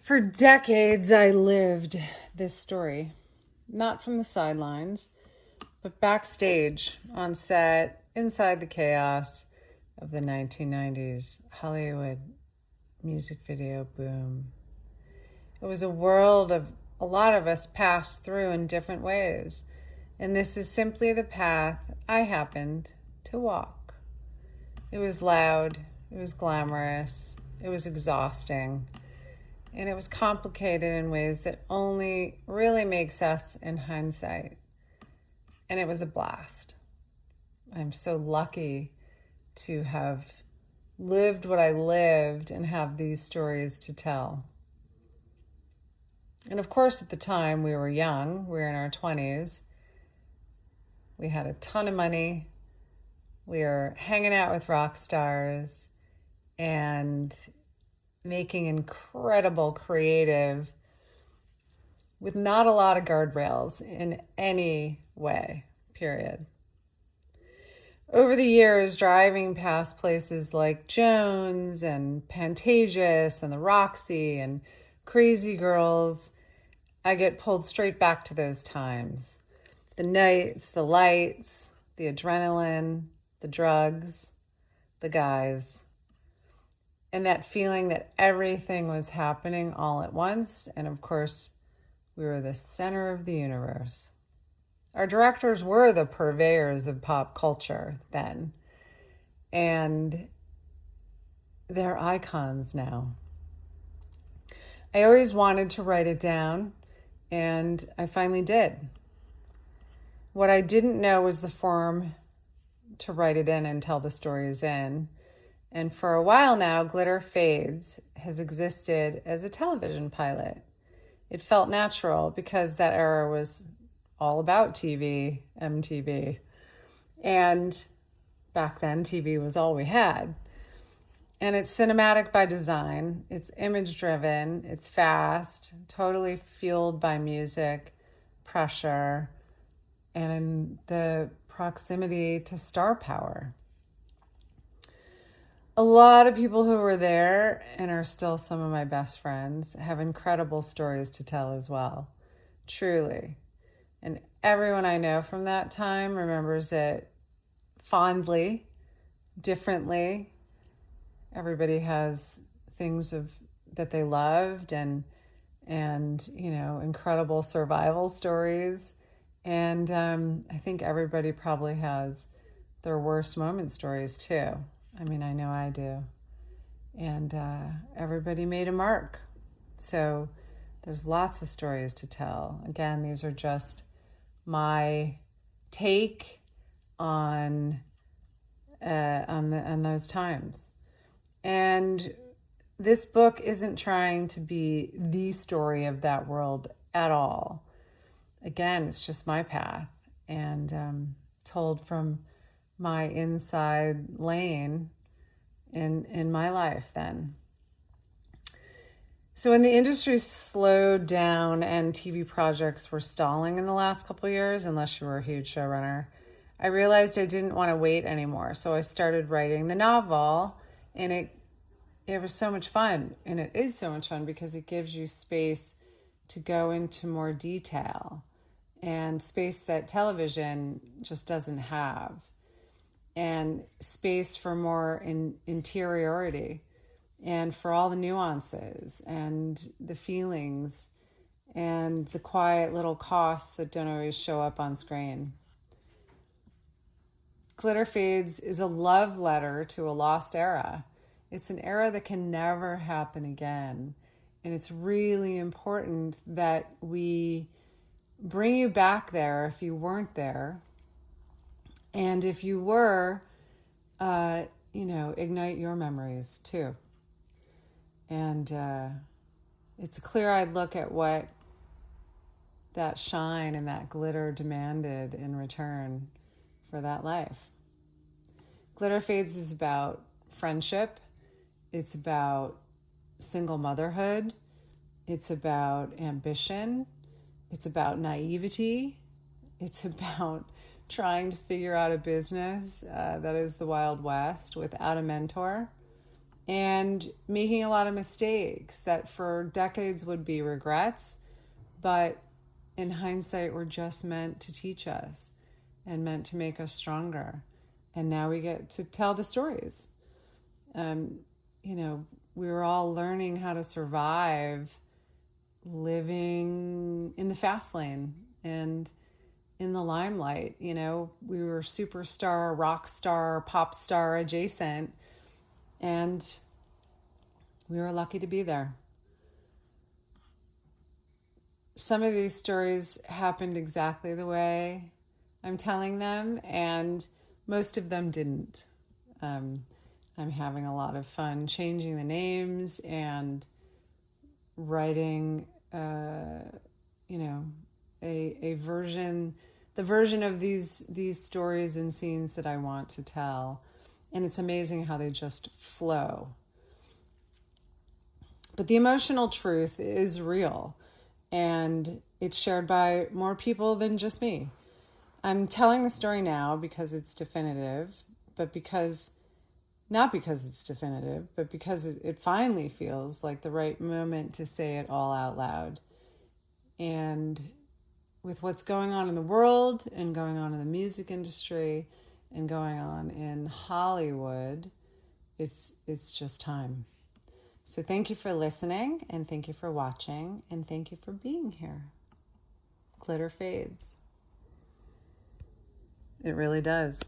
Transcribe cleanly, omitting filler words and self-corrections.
For decades, I lived this story, not from the sidelines, but backstage, on set, inside the chaos of the 1990s Hollywood music video boom. It was a world of a lot of us passed through in different ways, and this is simply the path I happened to walk. It was loud, it was glamorous, it was exhausting, and it was complicated in ways that only really make sense in hindsight. And it was a blast. I'm so lucky to have lived what I lived and have these stories to tell. And of course, at the time, we were young. We were in our 20s. We had a ton of money. We were hanging out with rock stars and making incredible creative with not a lot of guardrails in any way, period. Over the years, driving past places like Jones and Pantages and the Roxy and Crazy Girls, I get pulled straight back to those times. The nights, the lights, the adrenaline, the drugs, the guys, and that feeling that everything was happening all at once. And of course, we were the center of the universe. Our directors were the purveyors of pop culture then, and they're icons now. I always wanted to write it down, and I finally did. What I didn't know was the form to write it in and tell the stories in. And for a while now, Glitter Fades has existed as a television pilot. It felt natural because that era was all about TV, MTV. And back then, TV was all we had. And it's cinematic by design. It's image-driven. It's fast, totally fueled by music, pressure, and the proximity to star power. A lot of people who were there and are still some of my best friends have incredible stories to tell as well, truly. And everyone I know from that time remembers it fondly, differently. Everybody has things that they loved and incredible survival stories. And I think everybody probably has their worst moment stories too. I mean, I know I do. And everybody made a mark. So there's lots of stories to tell. Again, these are just my take on those times. And this book isn't trying to be the story of that world at all. Again, it's just my path and told from my inside lane in my life then. So when the industry slowed down and TV projects were stalling in the last couple of years, unless you were a huge showrunner, I realized I didn't want to wait anymore. So I started writing the novel, and it was so much fun. And it is so much fun because it gives you space to go into more detail and space that television just doesn't have, and space for more interiority and for all the nuances and the feelings and the quiet little costs that don't always show up on screen. Glitter Fades is a love letter to a lost era. It's an era that can never happen again. And it's really important that we bring you back there if you weren't there. And if you were, ignite your memories too. And it's a clear-eyed look at what that shine and that glitter demanded in return for that life. Glitter Fades is about friendship. It's about single motherhood. It's about ambition. It's about naivety. It's about trying to figure out a business that is the Wild West without a mentor. and making a lot of mistakes that for decades would be regrets, but in hindsight were just meant to teach us and meant to make us stronger. And now we get to tell the stories. We were all learning how to survive living in the fast lane and in the limelight. We were superstar, rock star, pop star adjacent, and we were lucky to be there. Some of these stories happened exactly the way I'm telling them, and most of them didn't. I'm having a lot of fun changing the names and writing, a version, the version of these stories and scenes that I want to tell. And it's amazing how they just flow. But the emotional truth is real, and it's shared by more people than just me. I'm telling the story now because it's definitive, not because it's definitive, but because it finally feels like the right moment to say it all out loud. And with what's going on in the world and going on in the music industry and going on in Hollywood, it's just time. So thank you for listening, and thank you for watching, and thank you for being here. Glitter fades. It really does.